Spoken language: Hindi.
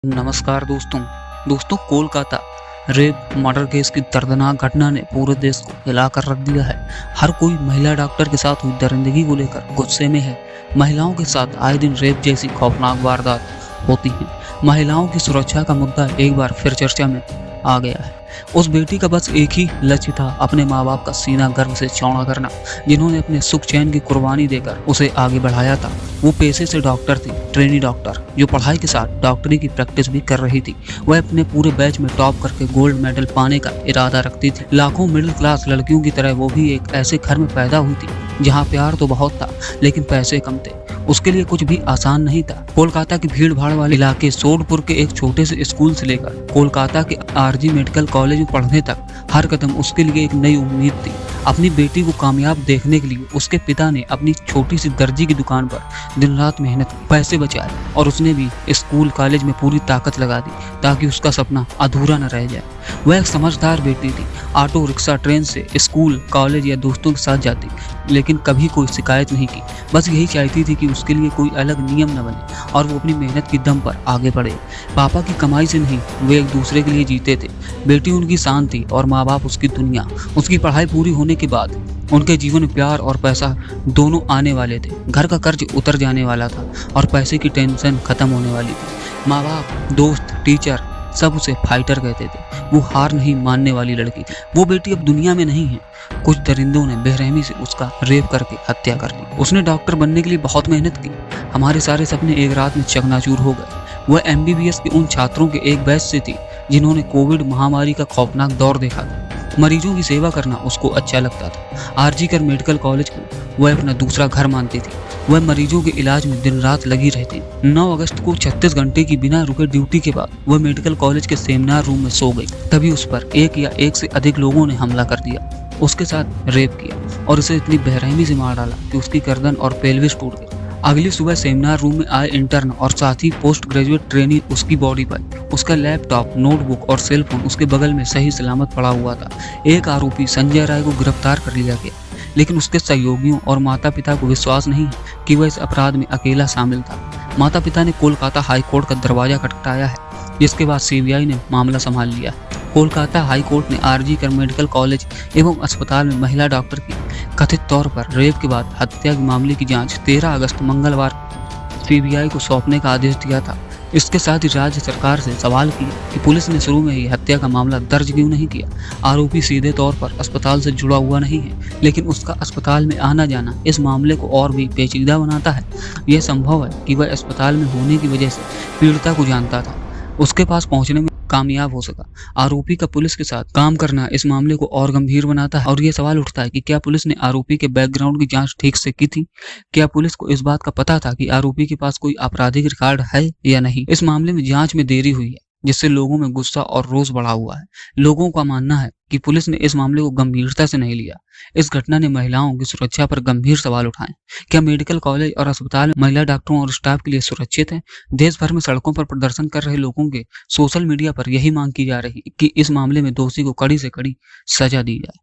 नमस्कार दोस्तों कोलकाता रेप मर्डर केस की दर्दनाक घटना ने पूरे देश को हिलाकर रख दिया है। हर कोई महिला डॉक्टर के साथ हुई दरिंदगी को लेकर गुस्से में है। महिलाओं के साथ आए दिन रेप जैसी खौफनाक वारदात होती हैं। महिलाओं की सुरक्षा का मुद्दा एक बार फिर चर्चा में आ गया है। उस बेटी का बस एक ही लक्ष्य था, अपने माँ बाप का सीना गर्व से चौड़ा करना, जिन्होंने अपने सुख चैन की कुर्बानी देकर उसे आगे बढ़ाया था। वो पेशे से डॉक्टर थी, ट्रेनी डॉक्टर, जो पढ़ाई के साथ डॉक्टरी की प्रैक्टिस भी कर रही थी। वह अपने पूरे बैच में टॉप करके गोल्ड मेडल पाने का इरादा रखती थी। लाखों मिडिल क्लास लड़कियों की तरह वो भी एक ऐसे घर में पैदा हुई थी जहाँ प्यार तो बहुत था लेकिन पैसे कम थे। उसके लिए कुछ भी आसान नहीं था। कोलकाता की भीड़ भाड़ वाले इलाके सोडपुर के एक छोटे से स्कूल से लेकर कोलकाता के आरजी मेडिकल कॉलेज में पढ़ने तक हर कदम उसके लिए एक नई उम्मीद थी। अपनी बेटी को कामयाब देखने के लिए उसके पिता ने अपनी छोटी सी दर्जी की दुकान पर दिन रात मेहनत की, पैसे बचाए और उसने भी स्कूल कॉलेज में पूरी ताकत लगा दी ताकि उसका सपना अधूरा न रह जाए। वह एक समझदार बेटी थी। ऑटो रिक्शा ट्रेन से स्कूल कॉलेज या दोस्तों के साथ जाती, लेकिन कभी कोई शिकायत नहीं की। बस यही चाहती थी कि उसके लिए कोई अलग नियम न बने और वो अपनी मेहनत की दम पर आगे बढ़े। पापा की कमाई से नहीं, वे एक दूसरे के लिए जीते थे। बेटी उनकी शान थी और माँ बाप उसकी दुनिया। उसकी पढ़ाई पूरी होने के बाद उनके जीवन में प्यार और पैसा दोनों आने वाले थे। घर का कर्ज उतर जाने वाला था और पैसे की टेंशन खत्म होने वाली थी। माँ बाप, दोस्त, टीचर सब उसे फाइटर कहते थे। वो हार नहीं मानने वाली लड़की थी। वो बेटी अब दुनिया में नहीं है। कुछ दरिंदों ने बेरहमी से उसका रेप करके हत्या कर दी। उसने डॉक्टर बनने के लिए बहुत मेहनत की। हमारे सारे सपने एक रात में चकनाचूर हो गए। वह MBBS के उन छात्रों के एक बैच से थी जिन्होंने कोविड महामारी का खौफनाक दौर देखा था। मरीजों की सेवा करना उसको अच्छा लगता था। आरजी कर मेडिकल कॉलेज को वह अपना दूसरा घर मानती थी। वह मरीजों के इलाज में दिन रात लगी रहती। 9 अगस्त को 36 घंटे की बिना रुके ड्यूटी के बाद वह मेडिकल कॉलेज के सेमिनार रूम में सो गई। तभी उस पर एक या एक से अधिक लोगों ने हमला कर दिया, उसके साथ रेप किया और उसे इतनी बेरहमी से मार डाला कि उसकी गर्दन और पेल्विस टूट गई। अगली सुबह सेमिनार रूम में आए इंटर्न और साथ ही पोस्ट ग्रेजुएट ट्रेनी उसकी बॉडी पर, उसका लैपटॉप, नोटबुक और सेल फोन उसके बगल में सही सलामत पड़ा हुआ था। एक आरोपी संजय राय को गिरफ्तार कर लिया गया, लेकिन उसके सहयोगियों और माता पिता को विश्वास नहीं कि वह इस अपराध में अकेला शामिल था। माता पिता ने कोलकाता हाई कोर्ट का दरवाजा खटखटाया है, जिसके बाद CBI ने मामला संभाल लिया। कोलकाता हाई कोर्ट ने आरजी कर मेडिकल कॉलेज एवं अस्पताल में महिला डॉक्टर की कथित तौर पर रेप के बाद हत्या के मामले की जांच 13 अगस्त मंगलवार CBI को सौंपने का आदेश दिया था। इसके साथ ही राज्य सरकार से सवाल किया कि पुलिस ने शुरू में ही हत्या का मामला दर्ज क्यों नहीं किया। आरोपी सीधे तौर पर अस्पताल से जुड़ा हुआ नहीं है, लेकिन उसका अस्पताल में आना जाना इस मामले को और भी पेचीदा बनाता है। यह संभव है कि वह अस्पताल में होने की वजह से पीड़िता को जानता था, उसके पास पहुंचने में कामयाब हो सका। आरोपी का पुलिस के साथ काम करना इस मामले को और गंभीर बनाता है और ये सवाल उठता है कि क्या पुलिस ने आरोपी के बैकग्राउंड की जांच ठीक से की थी? क्या पुलिस को इस बात का पता था कि आरोपी के पास कोई आपराधिक रिकॉर्ड है या नहीं? इस मामले में जांच में देरी हुई है, जिससे लोगों में गुस्सा और रोष बढ़ा हुआ है। लोगों का मानना है कि पुलिस ने इस मामले को गंभीरता से नहीं लिया। इस घटना ने महिलाओं की सुरक्षा पर गंभीर सवाल उठाए। क्या मेडिकल कॉलेज और अस्पताल महिला डॉक्टरों और स्टाफ के लिए सुरक्षित है? देश भर में सड़कों पर प्रदर्शन कर रहे लोगों के सोशल मीडिया पर यही मांग की जा रही है कि इस मामले में दोषी को कड़ी से कड़ी सजा दी जाए।